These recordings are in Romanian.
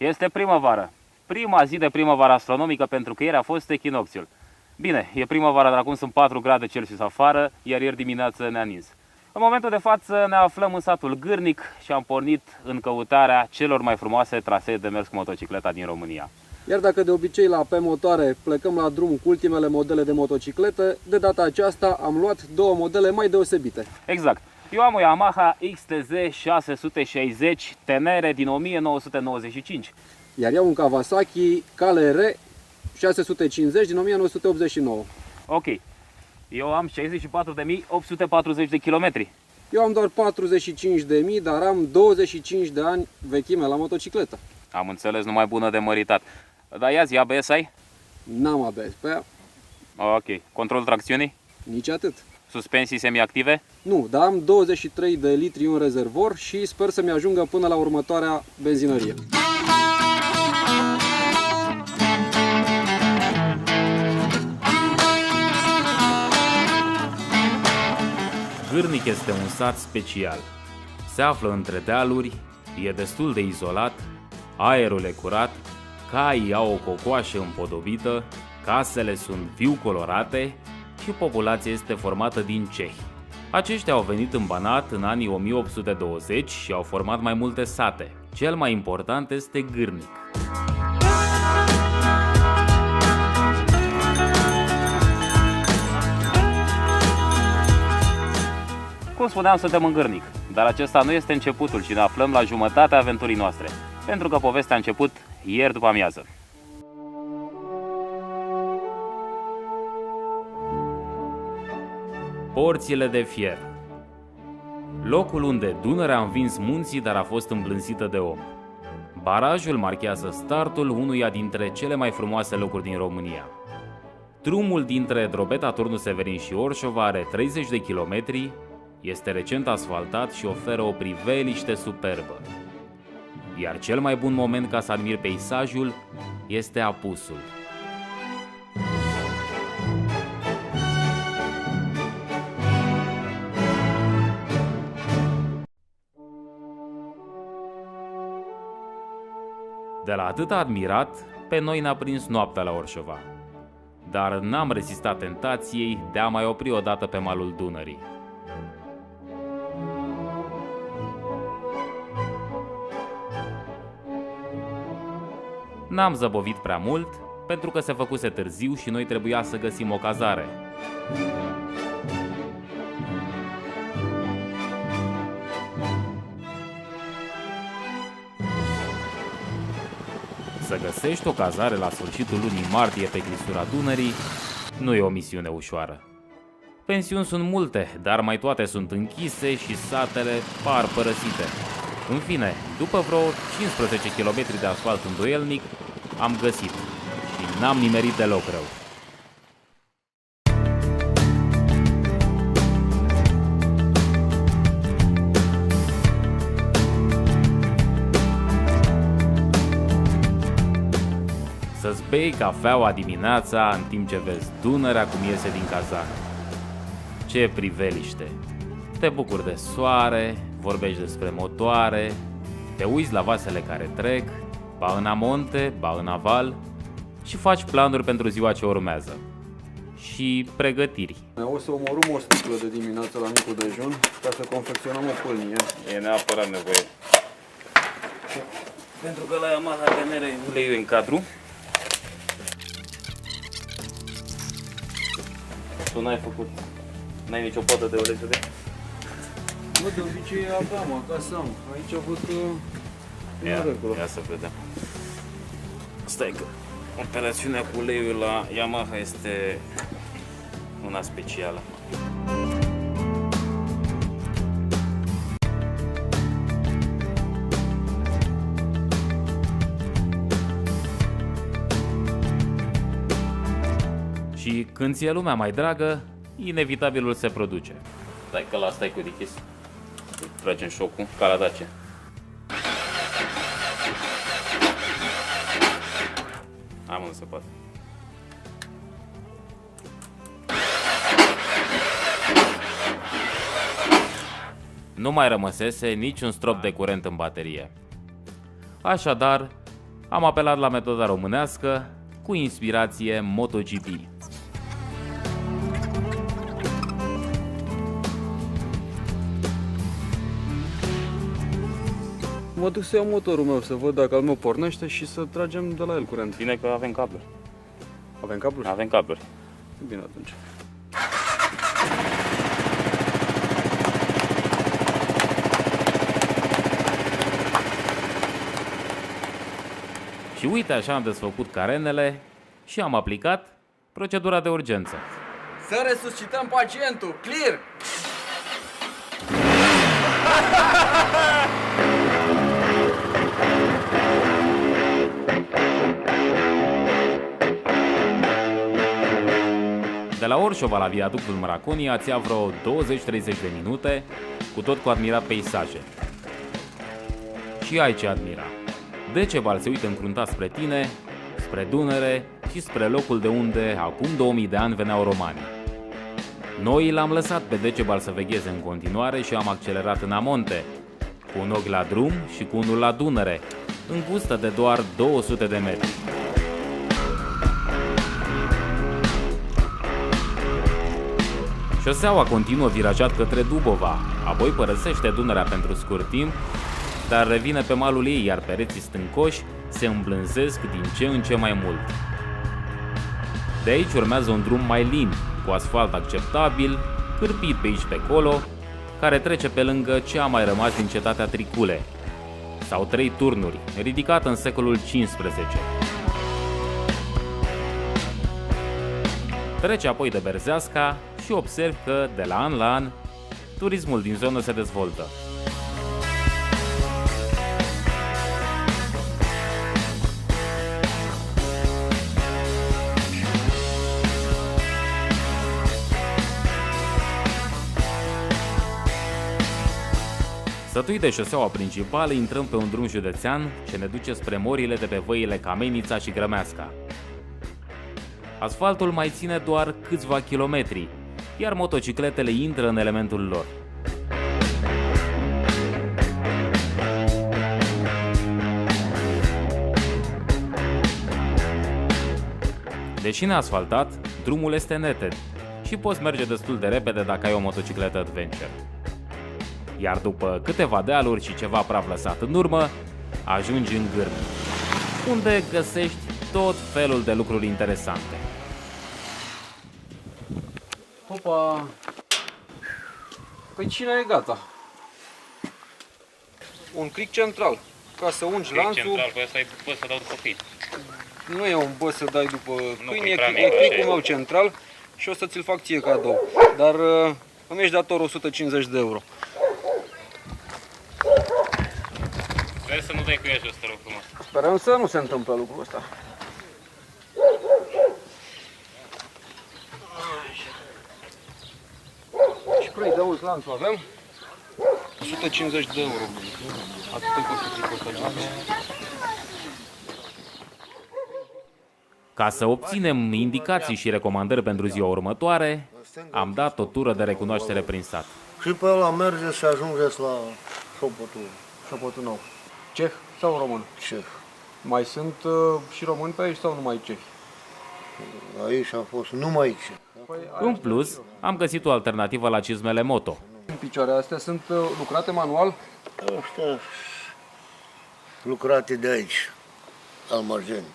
Este primăvară. Prima zi de primăvară astronomică pentru că ieri a fost echinocțiul. Bine, e primăvară, dar acum sunt 4 grade Celsius afară, iar ieri dimineață ne-a nins. În momentul de față ne aflăm în satul Gârnic și am pornit în căutarea celor mai frumoase trasee de mers cu motocicleta din România. Iar dacă de obicei la Pe Motoare plecăm la drum cu ultimele modele de motocicletă, de data aceasta am luat două modele mai deosebite. Exact. Eu am o Yamaha XTZ 660 Tenere din 1995. Iar eu un Kawasaki KLR 650 din 1989. Ok. Eu am 64.840 de kilometri. Eu am doar 45.000, dar am 25 de ani vechime la motocicletă. Am înțeles, numai bună de măritat. Dar ia zi, ABS ai? N-am ABS pe ea, Ok. Control tracțiunii? nici atât. Suspensii semiactive? Nu, dar am 23 de litri în rezervor și sper să-mi ajungă până la următoarea benzinărie. Gârnic este un sat special. Se află între dealuri, e destul de izolat, aerul e curat, caii au o cocoașă împodobită, casele sunt viu colorate și populația este formată din cehi. Aceștia au venit în Banat în anii 1820 și au format mai multe sate. Cel mai important este Gârnic. Cum spuneam, suntem în Gârnic, dar acesta nu este începutul, ci ne aflăm la jumătatea aventurii noastre, pentru că povestea a început ieri după amiază. Porțile de fier. Locul unde Dunărea a învins munții, dar a fost îmblânzită de om. Barajul marchează startul unuia dintre cele mai frumoase locuri din România. Drumul dintre Drobeta, Turnul Severin și Orșova are 30 de kilometri, este recent asfaltat și oferă o priveliște superbă. Iar cel mai bun moment ca să admiri peisajul este apusul. De la atâta admirat, pe noi ne-a prins noaptea la Orșova. Dar n-am rezistat tentației de a mai opri odată pe malul Dunării. N-am zăbovit prea mult, pentru că se făcuse târziu și noi trebuia să găsim o cazare. Să găsești o cazare la sfârșitul lunii martie pe clisura Dunării nu e o misiune ușoară. Pensiuni sunt multe, dar mai toate sunt închise și satele par părăsite. În fine, după vreo 15 km de asfalt îndoielnic, am găsit și n-am nimerit deloc rău. Să-ți bei cafeaua dimineața în timp ce vezi Dunărea cum iese din cazană. Ce priveliște! Te bucuri de soare, vorbești despre motoare, te uiți la vasele care trec, ba în amonte, ba în aval și faci planuri pentru ziua ce urmează. Și pregătiri. O să omorâm o sticlă de dimineață la micul dejun ca să confecționăm o pâlnie. E neapărat nevoie. Pentru că la Yamaha Tenere uleiul e în cadru. Tu n-ai făcut, n-ai nicio potă de ulei să vezi? Bă, de obicei aveam, acasă am. Aici văd că Ia să vedem. Stai că operațiunea cu uleiul la Yamaha este una specială. Și când ți-e lumea mai dragă, inevitabilul se produce. Stai că la asta e cu dichis. Tragem șocul ca la Dacia. Am însăpat. Nu mai rămăsese niciun strop de curent în baterie. Așadar, Am apelat la metoda românească cu inspirație MotoGP. Mă duc să iau motorul meu, să văd dacă al meu pornește și să tragem de la el curent. Bine că avem cabluri. Avem cabluri? Avem cabluri. Bine atunci. Și uite, așa am desfăcut carenele și am aplicat procedura de urgență. Să resuscităm pacientul! Clear! De la Orșova la viaductul Mraconia ți ia vreo 20-30 de minute, cu tot cu admirat peisaje. Și ai ce admira. Decebal se uită încruntat spre tine, spre Dunăre și spre locul de unde acum 2000 de ani veneau romanii. Noi l-am lăsat pe Decebal să vegheze în continuare și am accelerat în amonte, cu un ochi la drum și cu unul la Dunăre, îngustă de doar 200 de metri. Șoseaua continuă virajat către Dubova, apoi părăsește Dunărea pentru scurt timp, dar revine pe malul ei, iar pereții stâncoși se îmblânzesc din ce în ce mai mult. De aici urmează un drum mai lin, cu asfalt acceptabil, cârpit pe aici pe acolo, care trece pe lângă ce a mai rămas din cetatea Tricule, sau 3 turnuri, ridicată în secolul XV. Trece apoi de Berzeasca și observ că, de la an la an, turismul din zonă se dezvoltă. Sătui de șoseaua principală, intrăm pe un drum județean ce ne duce spre morile de pe văile Camenița și Grămeasca. Asfaltul mai ține doar câțiva kilometri, iar motocicletele intră în elementul lor. Deși neasfaltat, drumul este neted și poți merge destul de repede dacă ai o motocicletă adventure. Iar după câteva dealuri și ceva praf lăsat în urmă, ajungi în Gârm, unde găsești tot felul de lucruri interesante. Opa! Păi cine e gata? Un click central, ca să ungi lanțul. Central, poți să dau după câini. Nu e un bă să dai după câini, e e prea mic, click-ul așa e. meu central și o să ți-l fac ție cadou. Dar îmi ești dator 150 de euro. Vrei să nu dai cu ea jos, te rog frumos. Sperăm să nu se întâmple lucrul ăsta. Și prei de mult lanțul avem? 150 de euro. Atât costă tricul ăsta. Ca să obținem indicații și recomandări pentru ziua următoare, am dat o tură de recunoaștere prin sat. Și pe ăla mergeți și ajungeți la Șopotul Șopotul nou. Ceh sau român? Ceh. Mai sunt și români pe aici sau numai cehi? Aici a fost numai Ceh. În plus, am găsit o alternativă la cizmele moto. În picioare astea sunt lucrate manual? Ăștia lucrate de aici, Almageni.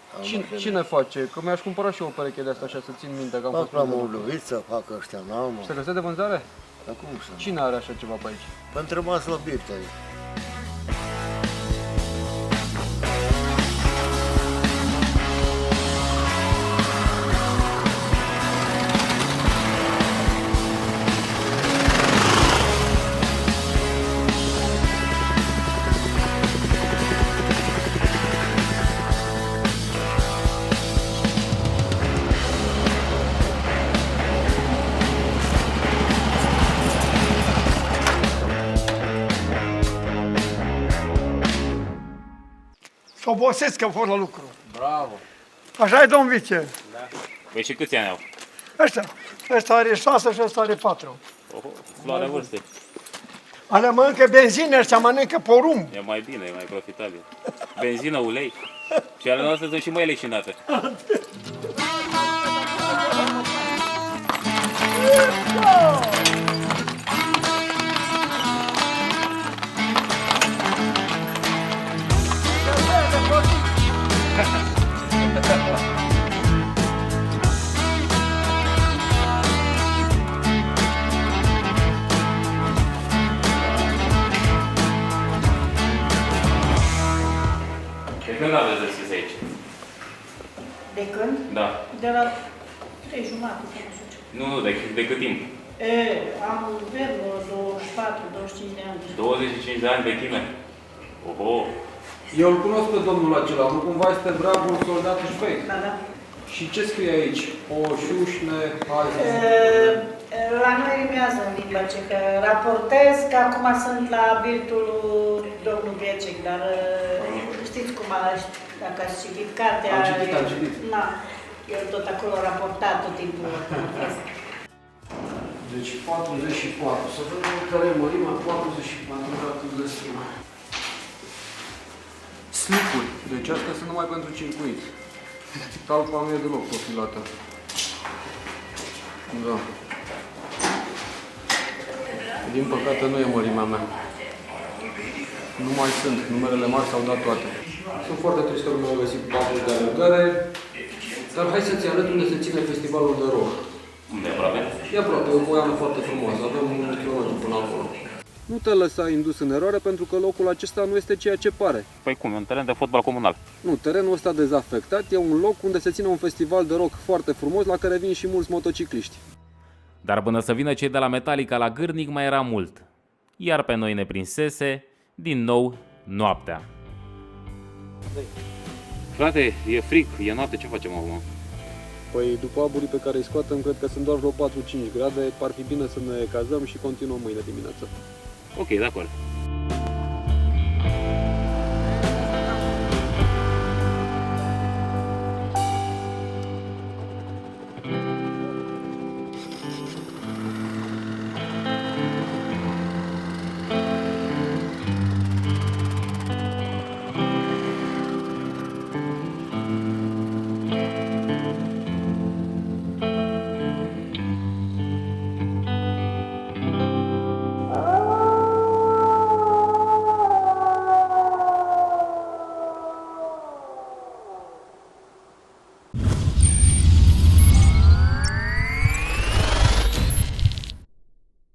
Cine face? Că mi-aș cumpăra și eu o pereche de asta așa să țin minte că am Fac fost la undeva. Moldovița, fac ăștia în Alma. Se găsește de vânzare? Dar cum să nu? Cine are așa ceva pe aici? Păi întrebați la Birte aici. Să obosesc că am fost la lucru. Bravo! Așa e, domn vice. Păi și câți ani au? Ăsta are 6 și ăsta are 4. Floare vârste. Alea mănâncă benzină, ăștia mănâncă porumb. E mai bine, e mai profitabil. Benzină, ulei. Și ale noastre sunt și mai leșinate. De când aveți deschis aici? De când? Da. De la 3 jumate, nu știu ce. Nu, de cât timp? Am avem 24-25 de ani. 25 de ani vechime. Oho! Eu îl cunosc pe domnul acela, nu cumva este bravul soldat șveic. Da, da. Și ce scrie aici? O șușne, hai să La noi rimează în limba cehă. Raportez că acum sunt la birtul domnul Biecek, dar știți cum dacă ați citit cartea... Am citit. Na, eu tot acolo raportat tot timpul. Deci 44, să vedem care e mărimea, 44 gradul de stimă. Slipuri, deci astea sunt numai pentru circuit. Talpa nu e deloc profilată. Da. Din păcate nu e mărimea mea. Nu mai sunt, numerele mari s-au dat toate. Sunt foarte trist că nu am găsit patru de alergare, dar hai să-ți arăt unde se ține festivalul de rock. Unde aproape? E aproape, e o poiană foarte frumoasă, avem 1 km până acolo. Nu te lăsa indus în eroare pentru că locul acesta nu este ceea ce pare. Păi cum, e un teren de fotbal comunal. Nu, terenul ăsta dezafectat e un loc unde se ține un festival de rock foarte frumos la care vin și mulți motocicliști. Dar până să vină cei de la Metallica la Gârnic mai era mult. Iar pe noi ne prinsese, din nou, noaptea. Frate, e frig, e noapte, ce facem acum? Păi după aburii pe care îi scoatem, cred că sunt doar vreo 4-5 grade, ar fi bine să ne cazăm și continuăm mâine dimineață. Ok, de acord.